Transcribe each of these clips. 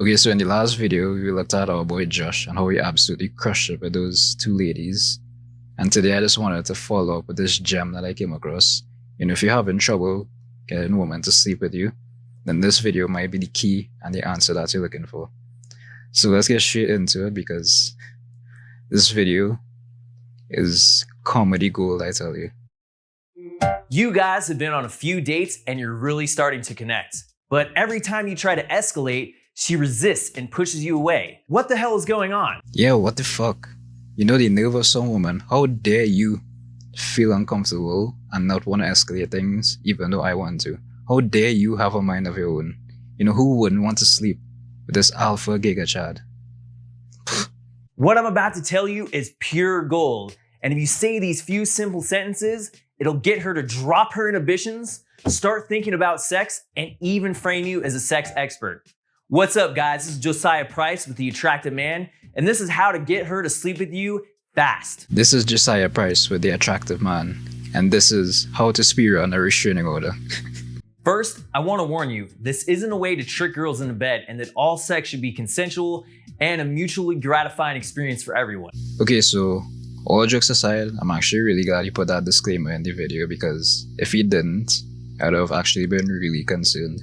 Okay, so in the last video, we looked at our boy Josh and how he absolutely crushed it with those two ladies. And today I just wanted to follow up with this gem that I came across. If you're having trouble getting a woman to sleep with you, then this video might be the key and the answer that you're looking for. So let's get straight into it because this video is comedy gold, I tell you. You guys have been on a few dates and you're really starting to connect. But every time you try to escalate, she resists and pushes you away. What the hell is going on? Yeah, what the fuck? The nerve of some woman. How dare you feel uncomfortable and not want to escalate things even though I want to? How dare you have a mind of your own? Who wouldn't want to sleep with this alpha giga chad? What I'm about to tell you is pure gold. And if you say these few simple sentences, it'll get her to drop her inhibitions, start thinking about sex, and even frame you as a sex expert. What's up, guys? This is Josiah Price with The Attractive Man, and this is how to get her to sleep with you fast. This is Josiah Price with The Attractive Man, and this is how to spear on a restraining order. First, I want to warn you, this isn't a way to trick girls into bed, and that all sex should be consensual and a mutually gratifying experience for everyone. Okay, so all jokes aside, I'm actually really glad you put that disclaimer in the video because if he didn't, I'd have actually been really concerned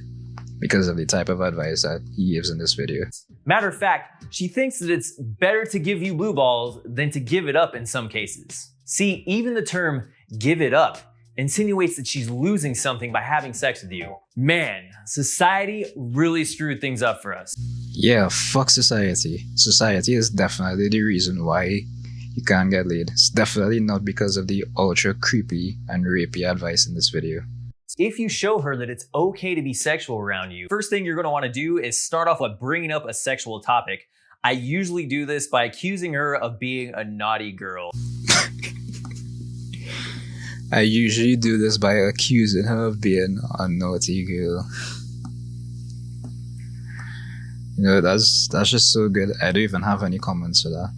because of the type of advice that he gives in this video. Matter of fact, she thinks that it's better to give you blue balls than to give it up in some cases. See, even the term give it up insinuates that she's losing something by having sex with you. Man, society really screwed things up for us. Yeah, fuck society. Society is definitely the reason why you can't get laid. It's definitely not because of the ultra creepy and rapey advice in this video. If you show her that it's okay to be sexual around you, first thing you're going to want to do is start off with bringing up a sexual topic. I usually do this by accusing her of being a naughty girl. I usually do this by accusing her of being a naughty girl. That's just so good. I don't even have any comments for that.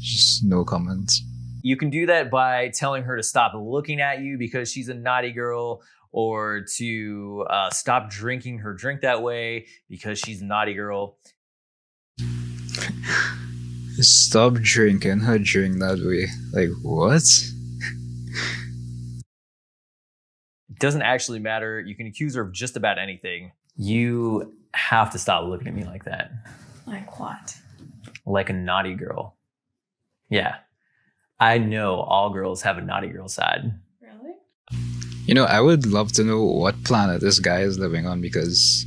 Just no comments. You can do that by telling her to stop looking at you because she's a naughty girl, or to stop drinking her drink that way because she's a naughty girl. Stop drinking her drink that way. Like, what? It doesn't actually matter. You can accuse her of just about anything. You have to stop looking at me like that. Like what? Like a naughty girl. Yeah. I know all girls have a naughty girl side. Really? I would love to know what planet this guy is living on because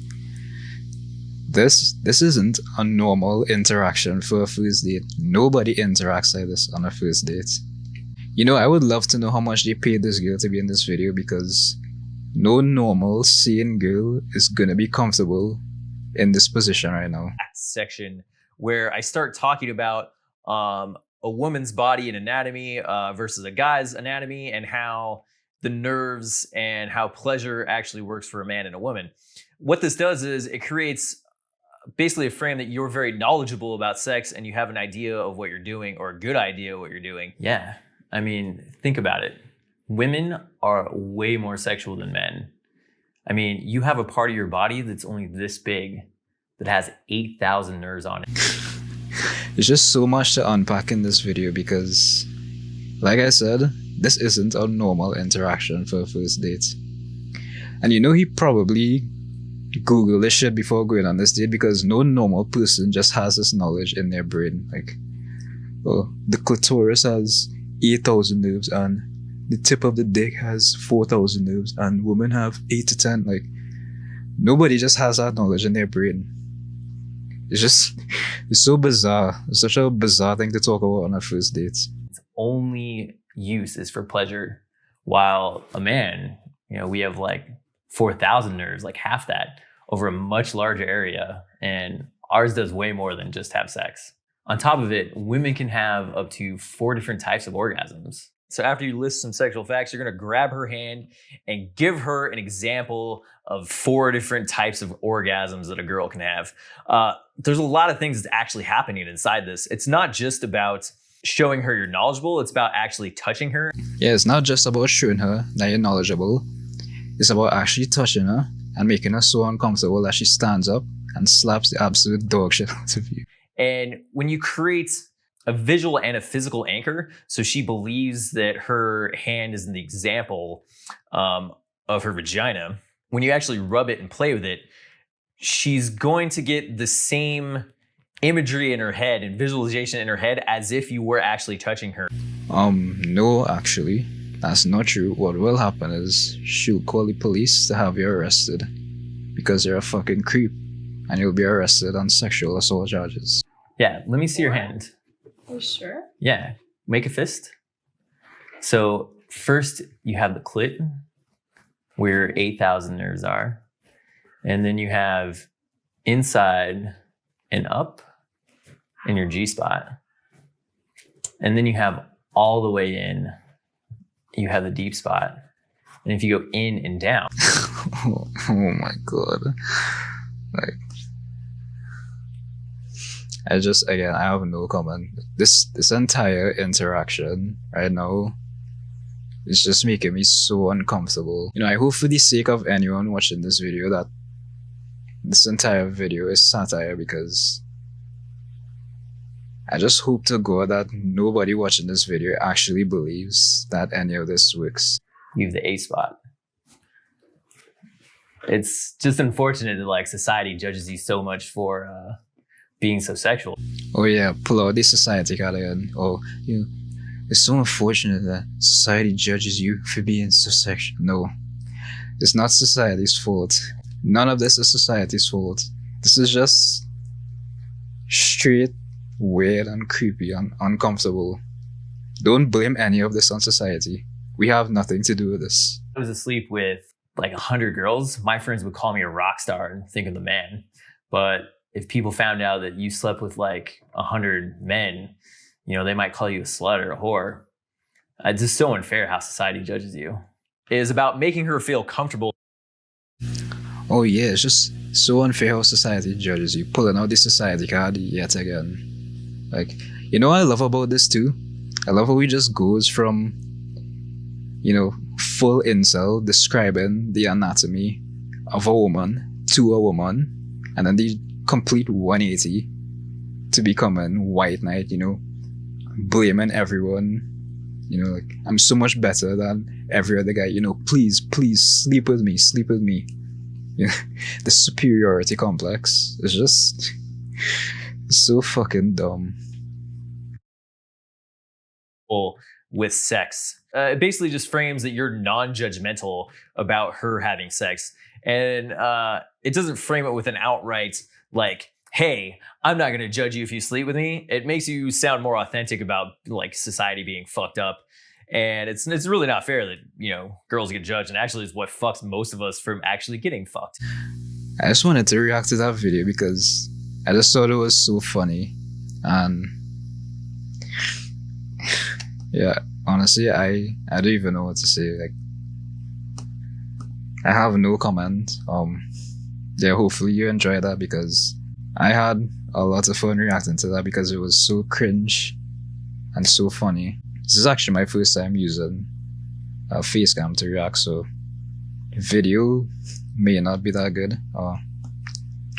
this isn't a normal interaction for a first date. Nobody interacts like this on a first date. I would love to know how much they paid this girl to be in this video because no normal, sane girl is gonna be comfortable in this position right now. Section where I start talking about a woman's body and anatomy versus a guy's anatomy, and how the nerves and how pleasure actually works for a man and a woman. What this does is it creates basically a frame that you're very knowledgeable about sex and you have an idea of what you're doing, or a good idea of what you're doing. Yeah, I mean, think about it. Women are way more sexual than men. I mean, you have a part of your body that's only this big that has 8,000 nerves on it. There's just so much to unpack in this video because, like I said, this isn't a normal interaction for a first date. And he probably Googled this shit before going on this date because no normal person just has this knowledge in their brain. Like, oh, the clitoris has 8,000 nerves and the tip of the dick has 4,000 nerves and women have 8 to 10. Like, nobody just has that knowledge in their brain. It's so bizarre. It's such a bizarre thing to talk about on a first date. Its only use is for pleasure, while a man, we have like 4,000 nerves, like half that, over a much larger area, and ours does way more than just have sex. On top of it, women can have up to 4 different types of orgasms. So after you list some sexual facts, you're gonna grab her hand and give her an example of 4 different types of orgasms that a girl can have. There's a lot of things that's actually happening inside this. It's not just about showing her you're knowledgeable, it's about actually touching her. Yeah, it's not just about showing her that you're knowledgeable. It's about actually touching her and making her so uncomfortable that she stands up and slaps the absolute dog shit out of you. And when you create a visual and a physical anchor, so she believes that her hand is an example of her vagina, when you actually rub it and play with it, she's going to get the same imagery in her head and visualization in her head as if you were actually touching her. No, actually, that's not true. What will happen is she'll call the police to have you arrested because you're a fucking creep and you'll be arrested on sexual assault charges. Yeah, let me see your hand. You sure? Yeah, make a fist. So first you have the clit where 8,000 nerves are. And then you have inside and up in your G-spot. And then you have all the way in, you have the deep spot. And if you go in and down. Oh my god. Like, I have no comment. This entire interaction right now is just making me so uncomfortable. You know, I hope for the sake of anyone watching this video that this entire video is satire, because I just hope to God that nobody watching this video actually believes that any of this works. You have the A spot. It's just unfortunate that like society judges you so much for being so sexual. Oh yeah, pull out the society card again. Oh, it's so unfortunate that society judges you for being so sexual. No, it's not society's fault. None of this is society's fault. This is just straight weird and creepy and uncomfortable. Don't blame any of this on society. We have nothing to do with this. I was asleep with like 100 girls. My friends would call me a rock star and think of the man. But if people found out that you slept with like 100 men, you know, they might call you a slut or a whore. It's just so unfair how society judges you. It is about making her feel comfortable. Oh yeah, it's just so unfair how society judges you. Pulling out the society card yet again. Like, you know what I love about this too? I love how he just goes from, you know, full incel describing the anatomy of a woman to a woman, and then the complete 180 to becoming white knight, you know, blaming everyone, you know, like, I'm so much better than every other guy, you know, please sleep with me. You know, the superiority complex is just so fucking dumb. With sex. It basically just frames that you're non-judgmental about her having sex. And it doesn't frame it with an outright like, hey, I'm not going to judge you if you sleep with me. It makes you sound more authentic about like society being fucked up. And it's really not fair that, you know, girls get judged, and actually is what fucks most of us from actually getting fucked. I just wanted to react to that video because I just thought it was so funny. And yeah, honestly, I don't even know what to say. Like, I have no comment. Yeah, hopefully you enjoyed that, because I had a lot of fun reacting to that because it was so cringe and so funny. This is actually my first time using a facecam to react, so video may not be that good.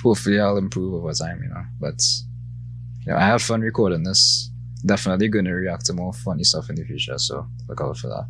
Hopefully I'll improve over time, you know. But you know, I had fun recording this. Definitely gonna react to more funny stuff in the future, so look out for that.